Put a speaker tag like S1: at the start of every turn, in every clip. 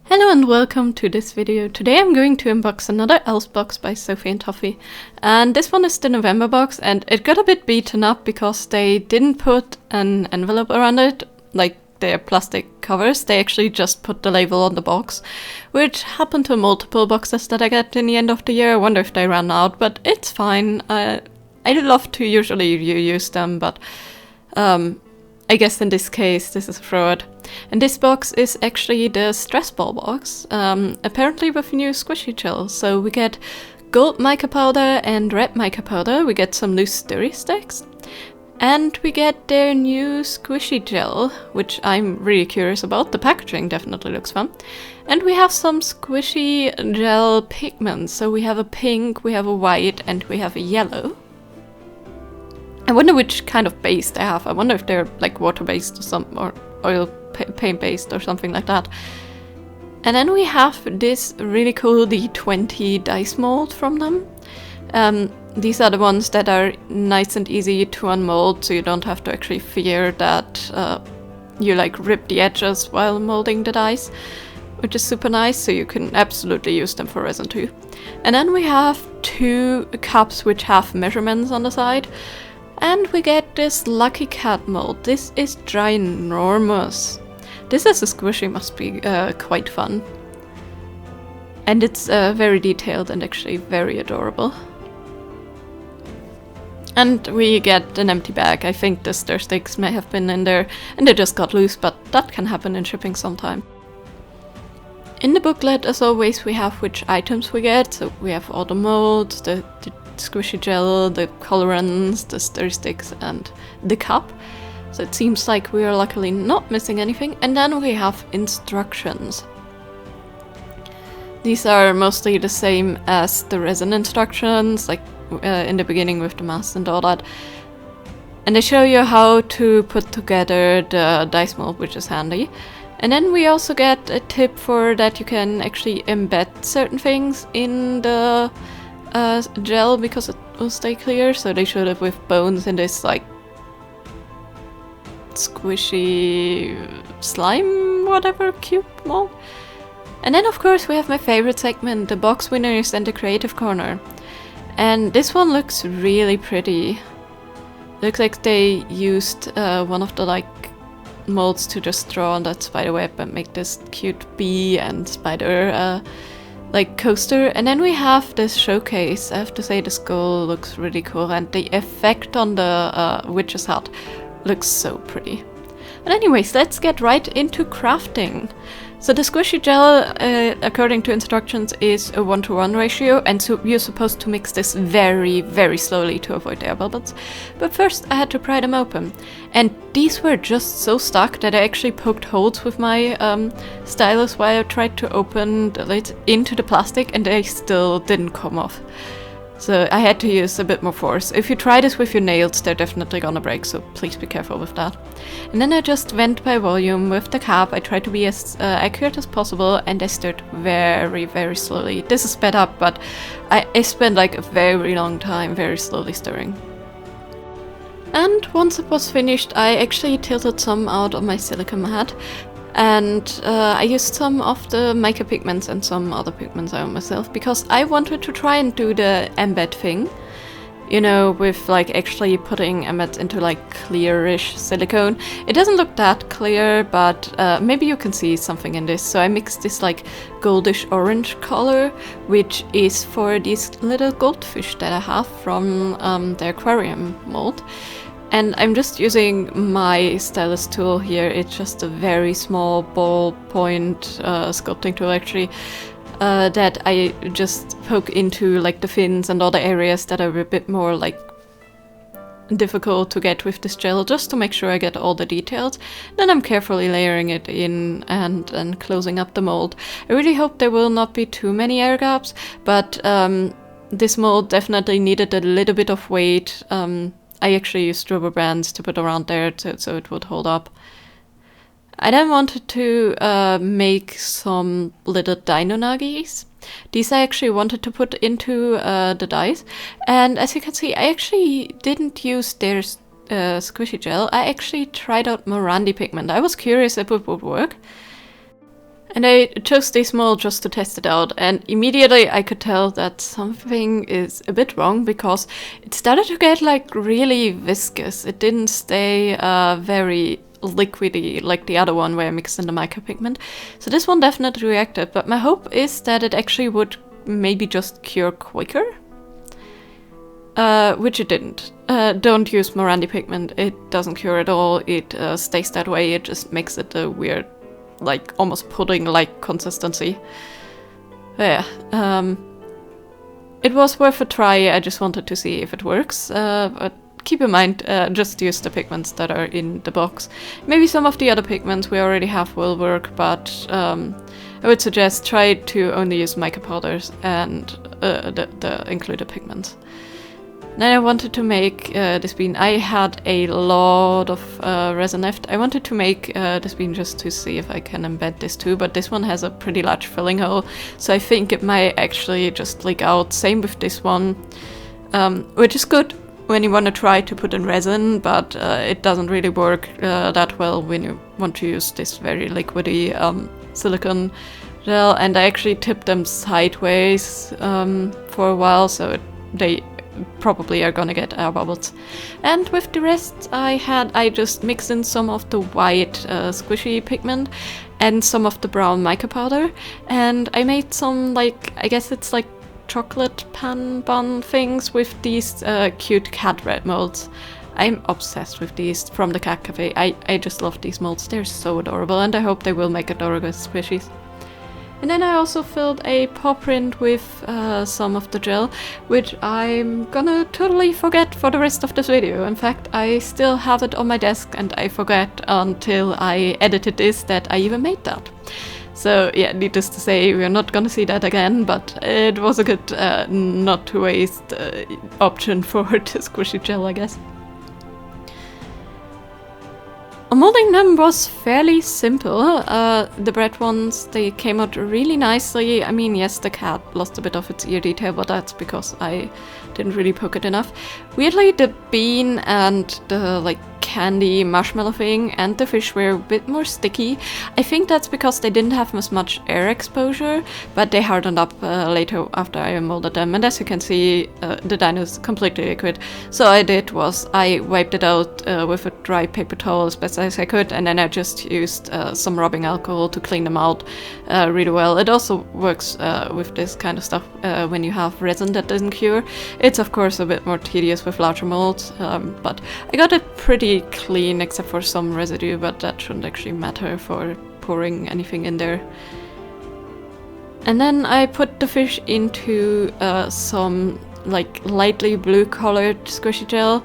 S1: Hello and welcome to this video. Today I'm going to unbox another Elves box by Sophie and Toffee. And this one is the November box, and it got a bit beaten up because they didn't put an envelope around it, like their plastic covers. They actually just put the label on the box, which happened to multiple boxes that I get in the end of the year. I wonder if they ran out, but it's fine. I love to usually reuse them, but I guess in this case this is a fraud. And this box is actually the stress ball box, apparently with new squishy gel. So we get gold mica powder and red mica powder, we get some loose stirry sticks, and we get their new squishy gel, which I'm really curious about. The packaging definitely looks fun. And we have some squishy gel pigments. So we have a pink, we have a white, and we have a yellow. I wonder which kind of base they have. I wonder if they're like water-based or something, or oil paint-based or something like that. And then we have this really cool D20 dice mold from them. These are the ones that are nice and easy to unmold, so you don't have to actually fear that you like rip the edges while molding the dice, which is super nice, so you can absolutely use them for resin too. And then we have two cups which have measurements on the side. And we get this Lucky Cat mold. This is ginormous. This as a squishy must be quite fun. And it's very detailed and actually very adorable. And we get an empty bag. I think the stir sticks may have been in there and they just got loose, but that can happen in shipping sometime. In the booklet, as always, we have which items we get. So we have all the molds, the squishy gel, the colorants, the stir sticks, and the cup. So it seems like we are luckily not missing anything. And then we have instructions. These are mostly the same as the resin instructions, like in the beginning with the mask and all that. And they show you how to put together the dice mold, which is handy. And then we also get a tip for that you can actually embed certain things in the gel because it will stay clear. So they showed it with bones in this like squishy slime whatever cube mold. And then of course we have my favorite segment, the box winners and the creative corner. And this one looks really pretty. Looks like they used one of the like molds to just draw on that spider web and make this cute bee and spider like coaster. And then we have this showcase. I have to say the skull looks really cool and the effect on the witch's hat looks so pretty. And anyways, let's get right into crafting. So the squishy gel, according to instructions, is a 1-to-1 ratio, and so you're supposed to mix this very, very slowly to avoid air bubbles. But first I had to pry them open. And these were just so stuck that I actually poked holes with my stylus while I tried to open the lid into the plastic, and they still didn't come off. So I had to use a bit more force. If you try this with your nails, they're definitely gonna break, so please be careful with that. And then I just went by volume with the cap. I tried to be as accurate as possible, and I stirred very, very slowly. This is sped up, but I spent like a very long time very slowly stirring. And once it was finished, I actually tilted some out of my silicone mat. And I used some of the mica pigments and some other pigments I own myself because I wanted to try and do the embed thing, you know, with like actually putting embeds into like clearish silicone. It doesn't look that clear, but maybe you can see something in this. So I mixed this like goldish orange color, which is for these little goldfish that I have from the aquarium mold. And I'm just using my stylus tool here. It's just a very small ballpoint sculpting tool actually that I just poke into like the fins and other areas that are a bit more like difficult to get with this gel, just to make sure I get all the details. Then I'm carefully layering it in and closing up the mold. I really hope there will not be too many air gaps, but this mold definitely needed a little bit of weight. I actually used rubber bands to put around there so it would hold up. I then wanted to make some little dino nuggies. These I actually wanted to put into the dice. And as you can see, I actually didn't use their squishy gel. I actually tried out Morandi pigment. I was curious if it would work. And I chose this mold just to test it out, and immediately I could tell that something is a bit wrong because it started to get like really viscous. It didn't stay very liquidy like the other one where I mixed in the micropigment. So this one definitely reacted, but my hope is that it actually would maybe just cure quicker. Which it didn't. Don't use Morandi pigment, it doesn't cure at all, it stays that way, it just makes it a weird, like almost pudding-like consistency. Yeah, it was worth a try, I just wanted to see if it works, but keep in mind, just use the pigments that are in the box. Maybe some of the other pigments we already have will work, but I would suggest try to only use mica powders and the included pigments. Then I wanted to make this bean. I had a lot of resin left. I wanted to make this bean just to see if I can embed this too, but this one has a pretty large filling hole, so I think it might actually just leak out. Same with this one, which is good when you want to try to put in resin, but it doesn't really work that well when you want to use this very liquidy silicone gel. And I actually tipped them sideways for a while, so they probably are gonna get air bubbles. And with the rest I just mixed in some of the white squishy pigment and some of the brown mica powder, and I made some, like, I guess it's like chocolate pan bun things with these cute cat red molds. I'm obsessed with these from the Cat Cafe. I just love these molds, they're so adorable, and I hope they will make adorable squishies. And then I also filled a paw print with some of the gel, which I'm gonna totally forget for the rest of this video. In fact, I still have it on my desk and I forget until I edited this that I even made that. So yeah, needless to say, we're not gonna see that again, but it was a good not to waste option for the squishy gel, I guess. Molding them was fairly simple. The bread ones, they came out really nicely. I mean, yes, the cat lost a bit of its ear detail, but that's because I didn't really poke it enough. Weirdly, the bean and the like candy marshmallow thing and the fish were a bit more sticky. I think that's because they didn't have as much air exposure, but they hardened up later after I molded them. And as you can see, the dino is completely liquid. So what I did was I wiped it out with a dry paper towel as best as I could, and then I just used some rubbing alcohol to clean them out really well. It also works with this kind of stuff when you have resin that doesn't cure. It's of course a bit more tedious with larger molds, but I got it pretty clean except for some residue, but that shouldn't actually matter for pouring anything in there. And then I put the fish into some like lightly blue colored squishy gel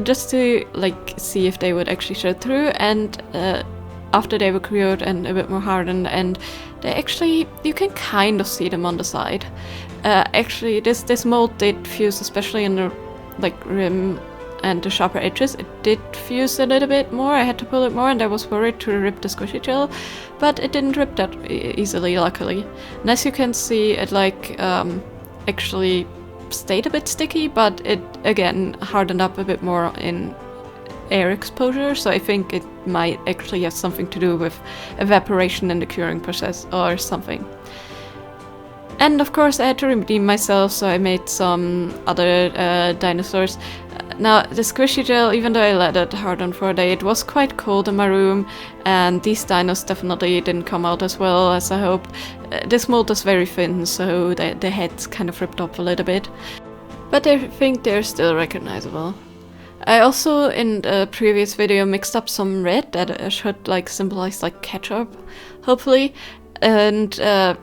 S1: just to like see if they would actually show through, and after they were cured and a bit more hardened, and they actually, you can kind of see them on the side. Actually this mold did fuse, especially in the like rim and the sharper edges. It did fuse a little bit more. I had to pull it more and I was worried to rip the squishy gel, but it didn't rip that easily, luckily. And as you can see, it like actually stayed a bit sticky, but it again hardened up a bit more in air exposure, so I think it might actually have something to do with evaporation in the curing process or something. And of course I had to redeem myself, so I made some other dinosaurs. Now the squishy gel, even though I let it harden for a day, it was quite cold in my room, and these dinos definitely didn't come out as well as I hoped. This mold is very thin, so the head's kind of ripped off a little bit, but I think they're still recognizable. I also, in the previous video, mixed up some red that should like symbolize like ketchup, hopefully. And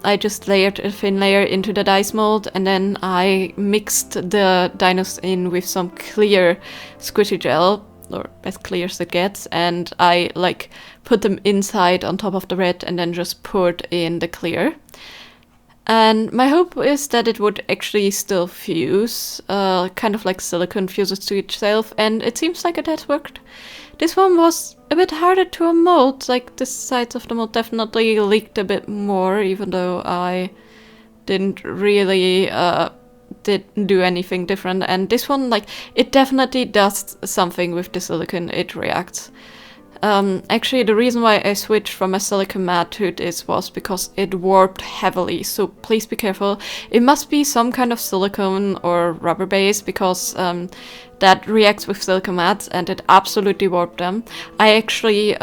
S1: I just layered a thin layer into the dice mold, and then I mixed the dinos in with some clear squishy gel, or as clear as it gets, and I like put them inside on top of the red and then just poured in the clear. And my hope is that it would actually still fuse, kind of like silicone fuses to itself, and it seems like it has worked. This one was a bit harder to mold, like the sides of the mold definitely leaked a bit more, even though I didn't really didn't do anything different. And this one, like, it definitely does something with the silicone, it reacts. Actually, the reason why I switched from a silicone matte to this was because it warped heavily, so please be careful. It must be some kind of silicone or rubber base, because that reacts with silicone mattes and it absolutely warped them. I actually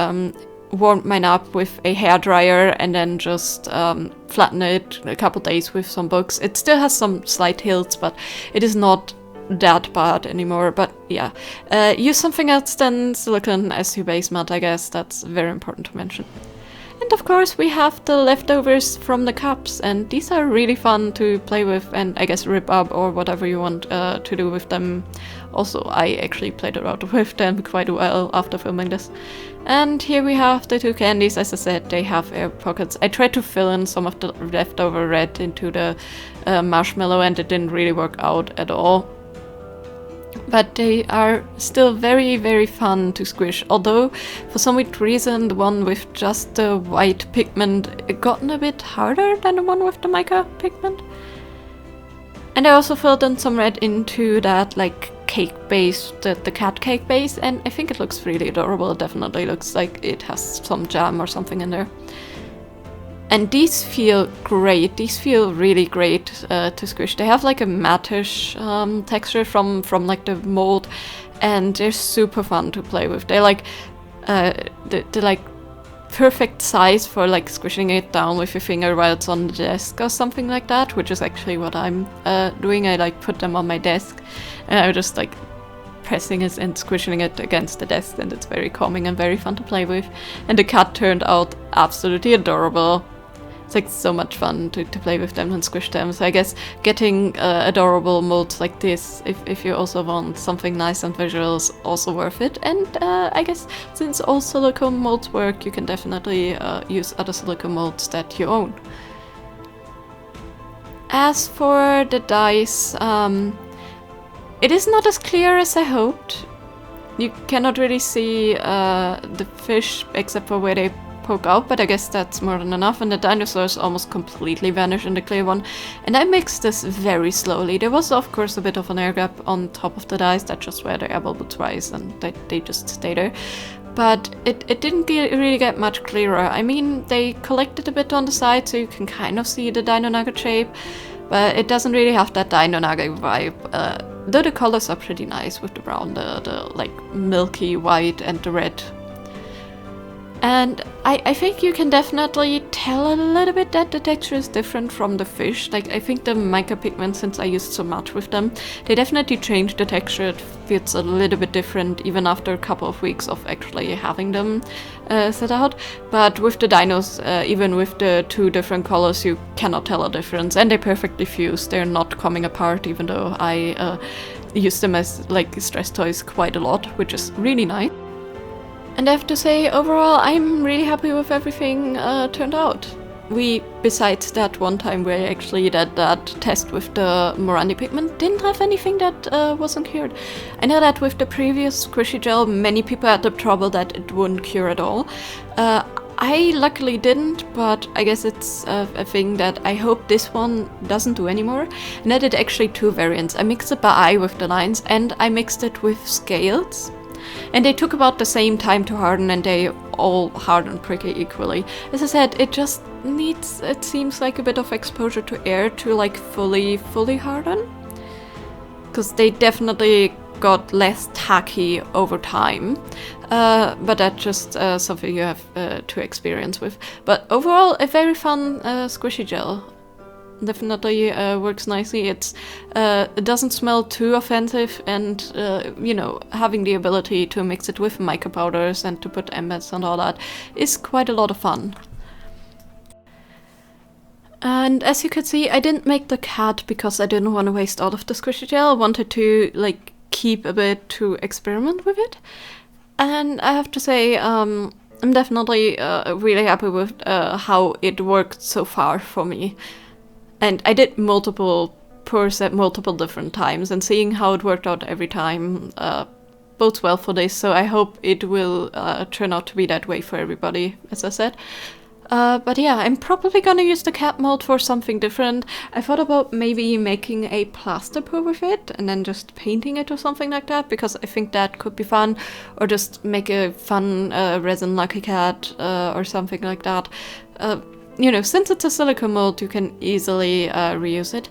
S1: warmed mine up with a hairdryer and then just flattened it a couple days with some books. It still has some slight hilts, but it is not that bad anymore. But yeah, use something else than silicone as your base matte, I guess. That's very important to mention. And of course we have the leftovers from the cups, and these are really fun to play with and I guess rip up or whatever you want to do with them. Also, I actually played around with them quite well after filming this. And here we have the two candies. As I said, they have air pockets. I tried to fill in some of the leftover red into the marshmallow and it didn't really work out at all. But they are still very, very fun to squish, although for some weird reason the one with just the white pigment gotten a bit harder than the one with the mica pigment. And I also filled in some red into that like cake base, the cat cake base, and I think it looks really adorable. It definitely looks like it has some jam or something in there. And these feel great. These feel really great to squish. They have like a mattish texture from like the mold, and they're super fun to play with. They're like they're like perfect size for like squishing it down with your finger while it's on the desk or something like that, which is actually what I'm doing. I like put them on my desk and I'm just like pressing it and squishing it against the desk, and it's very calming and very fun to play with. And the cat turned out absolutely adorable. It's like so much fun to play with them and squish them. So I guess getting adorable molds like this, if you also want something nice and visual, is also worth it. And I guess since all silicone molds work, you can definitely use other silicone molds that you own. As for the dice, it is not as clear as I hoped. You cannot really see the fish except for where they poke out, but I guess that's more than enough. And the dinosaurs almost completely vanish in the clear one. And I mixed this very slowly. There was of course a bit of an air gap on top of the dice. That's just where the apple would rise, and they just stay there. But it didn't really get much clearer. I mean, they collected a bit on the side, so you can kind of see the dino nugget shape, but it doesn't really have that dino nugget vibe. Though the colors are pretty nice with the brown, the like milky white and the red. And I think you can definitely tell a little bit that the texture is different from the fish. Like, I think the mica pigment, since I used so much with them, they definitely changed the texture. It feels a little bit different even after a couple of weeks of actually having them set out. But with the dinos, even with the two different colors, you cannot tell a difference. And they perfectly fuse. They're not coming apart, even though I use them as like stress toys quite a lot, which is really nice. And I have to say, overall, I'm really happy with everything turned out. We, besides that one time where I actually did that test with the Morandi pigment, didn't have anything that wasn't cured. I know that with the previous squishy gel, many people had the trouble that it wouldn't cure at all. I luckily didn't, but I guess it's a thing that I hope this one doesn't do anymore. And I did actually two variants. I mixed it by eye with the lines, and I mixed it with scales. And they took about the same time to harden, and they all hardened pretty equally. As I said, it just needs, it seems like, a bit of exposure to air to like fully harden. Because they definitely got less tacky over time. But that's just something you have to experience with. But overall, a very fun squishy gel. Definitely works nicely. It doesn't smell too offensive, and you know, having the ability to mix it with mica powders and to put embeds and all that is quite a lot of fun. And as you can see, I didn't make the cat because I didn't want to waste all of the squishy gel. I wanted to like keep a bit to experiment with it. And I have to say, I'm definitely really happy with how it worked so far for me. And I did multiple pours at multiple different times, and seeing how it worked out every time bodes well for this, so I hope it will turn out to be that way for everybody, as I said. But yeah, I'm probably gonna use the cat mold for something different. I thought about maybe making a plaster pour with it and then just painting it or something like that, because I think that could be fun. Or just make a fun resin lucky cat or something like that. You know, since it's a silicone mold, you can easily reuse it.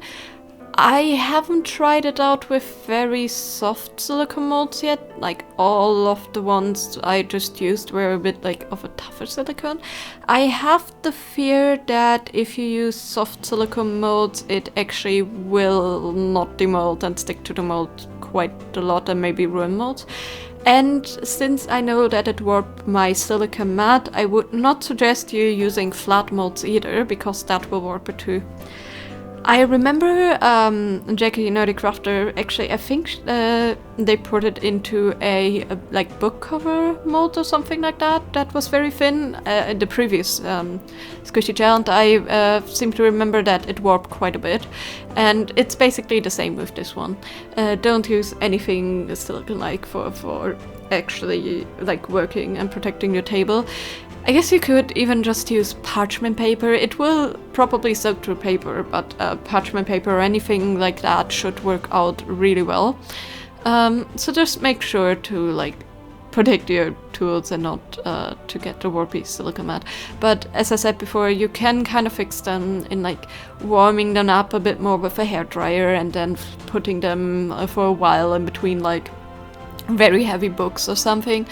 S1: I haven't tried it out with very soft silicone molds yet. Like, all of the ones I just used were a bit like of a tougher silicone. I have the fear that if you use soft silicone molds, it actually will not demold and stick to the mold quite a lot and maybe ruin molds. And since I know that it warped my silica mat, I would not suggest you using flat molds either, because that will warp it too. I remember Jackie Nerdy Crafter, actually, I think they put it into a like book cover mold or something like that. That was very thin, the previous squishy gel, and I seem to remember that it warped quite a bit. And it's basically the same with this one. Don't use anything silicone-like for actually like working and protecting your table. I guess you could even just use parchment paper. It will probably soak through paper, but parchment paper or anything like that should work out really well. So just make sure to like protect your tools and not to get the warpy silica mat. But as I said before, you can kind of fix them in like warming them up a bit more with a hairdryer and then putting them for a while in between like very heavy books or something.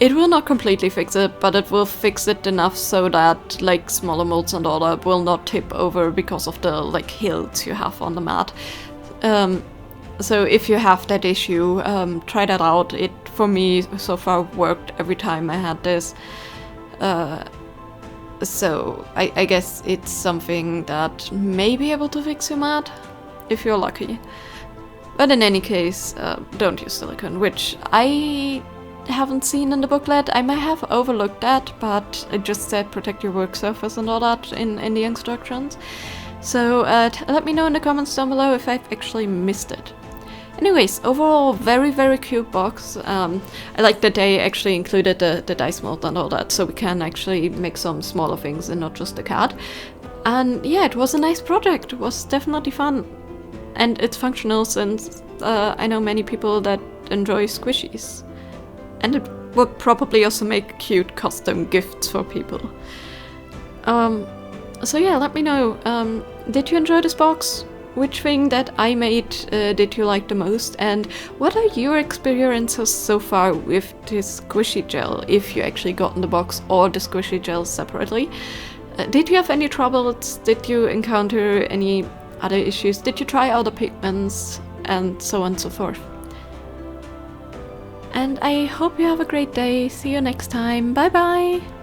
S1: It will not completely fix it, but it will fix it enough so that like smaller molds and all that will not tip over because of the like hilts you have on the mat. So if you have that issue, try that out. It, for me, so far worked every time I had this. So I guess it's something that may be able to fix your mat, if you're lucky. But in any case, don't use silicone, which I haven't seen in the booklet. I may have overlooked that, but it just said protect your work surface and all that in the instructions. So let me know in the comments down below if I've actually missed it. Anyways, overall, very, very cute box. I like that they actually included the dice mold and all that, so we can actually make some smaller things and not just the cat. And yeah, it was a nice project. It was definitely fun. And it's functional, since I know many people that enjoy squishies. And it would probably also make cute custom gifts for people. So yeah, let me know. Did you enjoy this box? Which thing that I made did you like the most? And what are your experiences so far with this squishy gel, if you actually got in the box or the squishy gel separately? Did you have any troubles? Did you encounter any other issues? Did you try other pigments? And so on and so forth. And I hope you have a great day. See you next time. Bye bye!